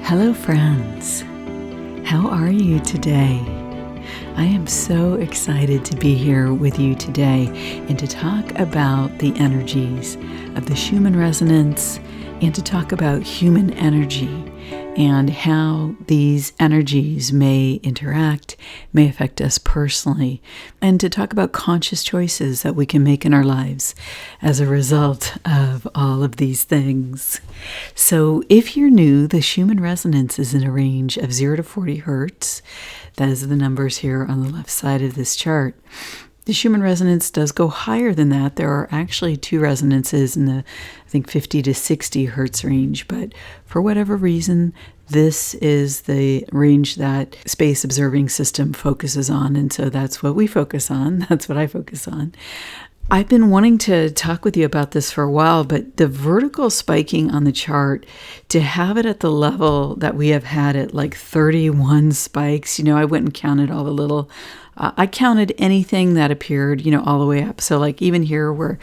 Hello, friends. How are you today? I am so excited to be here with you today and to talk about the energies of the Schumann resonance and to talk about human energy and how these energies may interact, may affect us personally, and to talk about conscious choices that we can make in our lives as a result of all of these things. So if you're new, the Schumann resonance is in a range of 0 to 40 hertz. That is the numbers here on the left side of this chart. The Schumann resonance does go higher than that. There are actually two resonances in the, 50 to 60 hertz range, but for whatever reason, this is the range that Space Observing System focuses on, and so that's what we focus on. That's what I focus on. I've been wanting to talk with you about this for a while, but the vertical spiking on the chart, to have it at the level that we have had it, like 31 spikes, I went and counted all the little, I counted anything that appeared, all the way up. So like even here where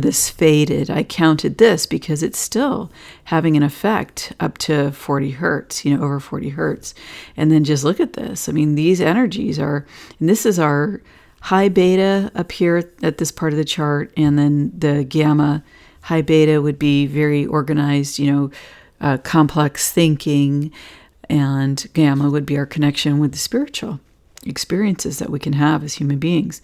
this faded, I counted this because it's still having an effect up to 40 hertz, over 40 hertz. And then just look at this. I mean, these energies are, and this is our high beta up here at this part of the chart, and then the gamma. High beta would be very organized, complex thinking, and gamma would be our connection with the spiritual experiences that we can have as human beings.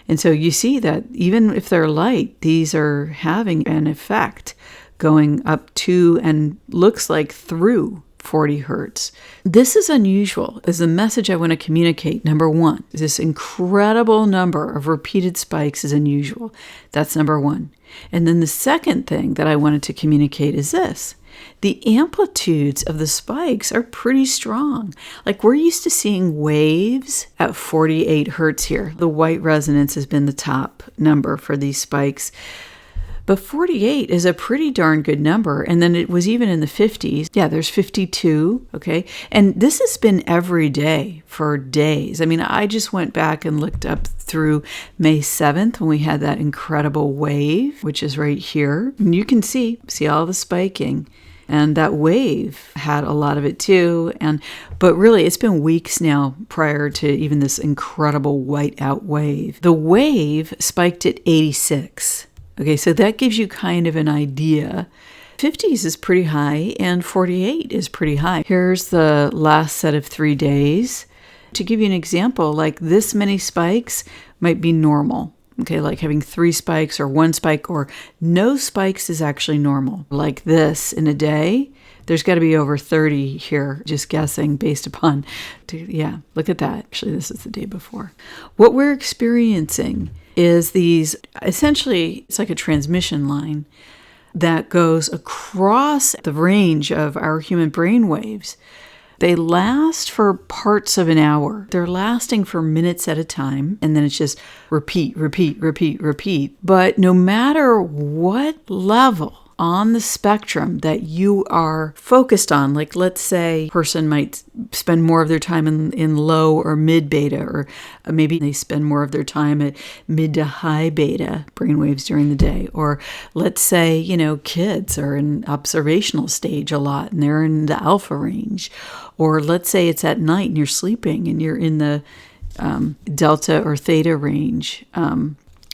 And so you see that even if they're light, these are having an effect going up to and looks like through 40 hertz. This is unusual. Is the message I want to communicate. Number one, this incredible number of repeated spikes is unusual. That's number one. And then the second thing that I wanted to communicate is this. The amplitudes of the spikes are pretty strong. Like we're used to seeing waves at 48 hertz here. The white resonance has been the top number for these spikes. But 48 is a pretty darn good number. And then it was even in the 50s. Yeah, there's 52, okay? And this has been every day for days. I mean, I just went back and looked up through May 7th when we had that incredible wave, which is right here. And you can see all the spiking. And that wave had a lot of it too. But really, it's been weeks now prior to even this incredible whiteout wave. The wave spiked at 86. Okay, so that gives you kind of an idea. 50s is pretty high and 48 is pretty high. Here's the last set of 3 days. To give you an example, like this many spikes might be normal. Okay, like having 3 spikes or 1 spike or no spikes is actually normal. Like this in a day, there's got to be over 30 here, just guessing based upon, look at that. Actually, this is the day before. What we're experiencing is these, essentially, it's like a transmission line that goes across the range of our human brain waves. They last for parts of an hour. They're lasting for minutes at a time, and then it's just repeat, repeat, repeat, repeat. But no matter what level on the spectrum that you are focused on, like let's say a person might spend more of their time in low or mid beta, or maybe they spend more of their time at mid to high beta brainwaves during the day. Or let's say, kids are in observational stage a lot and they're in the alpha range. Or let's say it's at night and you're sleeping and you're in the delta or theta range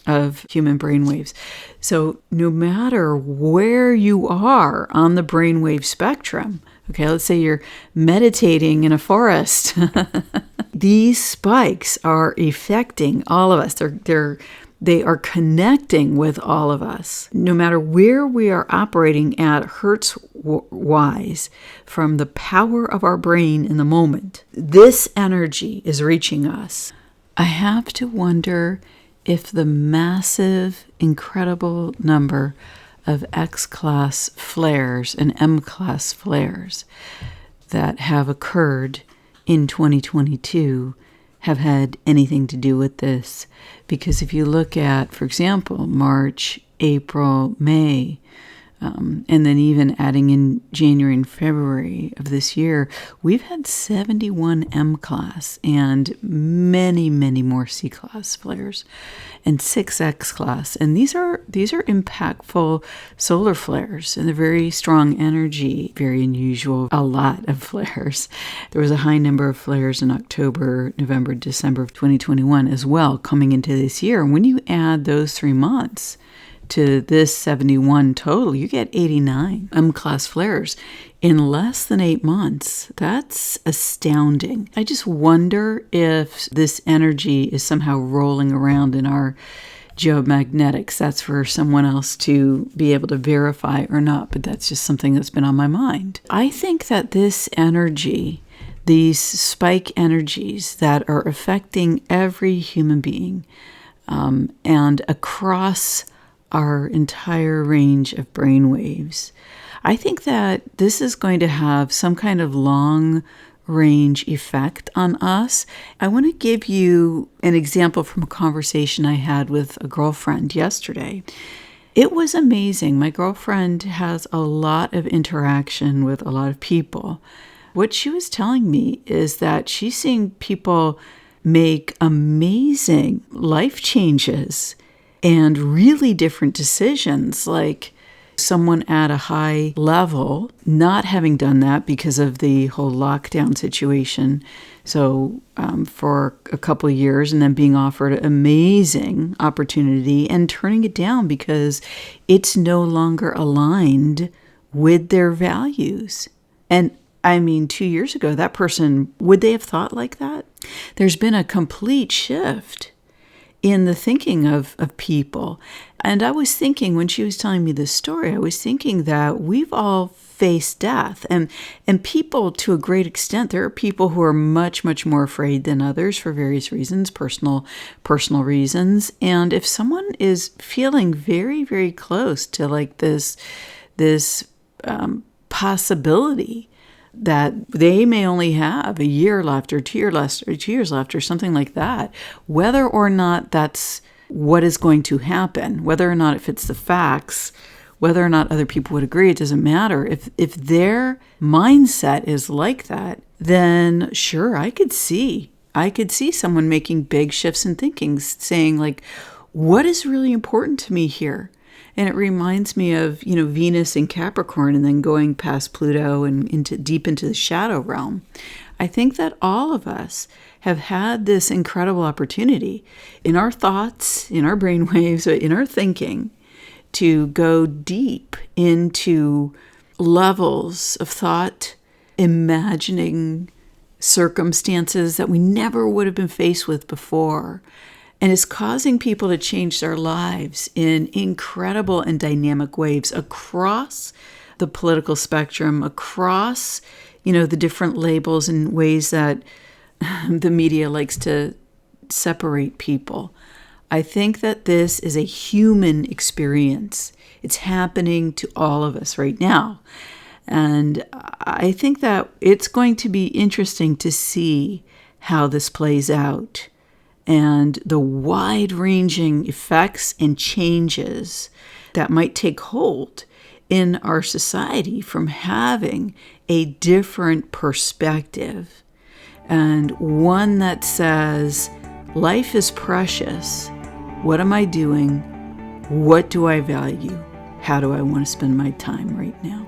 of human brainwaves. So no matter where you are on the brainwave spectrum, okay, let's say you're meditating in a forest, these spikes are affecting all of us. They are connecting with all of us. No matter where we are operating at hertz-wise, from the power of our brain in the moment, this energy is reaching us. I have to wonder if the massive, incredible number of X-class flares and M-class flares that have occurred in 2022 have had anything to do with this. Because if you look at, for example, March, April, May, And then even adding in January and February of this year, we've had 71 M-class and many, many more C-class flares and 6 X-class. And these are impactful solar flares, and they're very strong energy, very unusual, a lot of flares. There was a high number of flares in October, November, December of 2021 as well, coming into this year. And when you add those 3 months to this 71 total, you get 89 M-class flares in less than 8 months. That's astounding. I just wonder if this energy is somehow rolling around in our geomagnetics. That's for someone else to be able to verify or not, but that's just something that's been on my mind. I think that this energy, these spike energies that are affecting every human being, and across our entire range of brain waves, I think that this is going to have some kind of long-range effect on us. I want to give you an example from a conversation I had with a girlfriend yesterday. It was amazing. My girlfriend has a lot of interaction with a lot of people. What she was telling me is that she's seeing people make amazing life changes and really different decisions, like someone at a high level not having done that because of the whole lockdown situation. So for a couple of years, and then being offered an amazing opportunity and turning it down because it's no longer aligned with their values. And I mean, 2 years ago, that person, would they have thought like that? There's been a complete shift in the thinking of people. And I was thinking, when she was telling me this story, I was thinking that we've all faced death. And people, to a great extent, there are people who are much, much more afraid than others for various reasons, personal reasons. And if someone is feeling very, very close to like this possibility that they may only have a year left or 2 years left or 2 years left or something like that, whether or not that's what is going to happen, whether or not it fits the facts, whether or not other people would agree, it doesn't matter. If their mindset is like that, then sure, I could see someone making big shifts in thinking, saying like, what is really important to me here? And it reminds me of, Venus in Capricorn and then going past Pluto and deep into the shadow realm. I think that all of us have had this incredible opportunity in our thoughts, in our brainwaves, in our thinking, to go deep into levels of thought, imagining circumstances that we never would have been faced with before. And it's causing people to change their lives in incredible and dynamic ways across the political spectrum, across, the different labels and ways that the media likes to separate people. I think that this is a human experience. It's happening to all of us right now. And I think that it's going to be interesting to see how this plays out, and the wide-ranging effects and changes that might take hold in our society from having a different perspective, and one that says, life is precious. What am I doing? What do I value? How do I want to spend my time right now?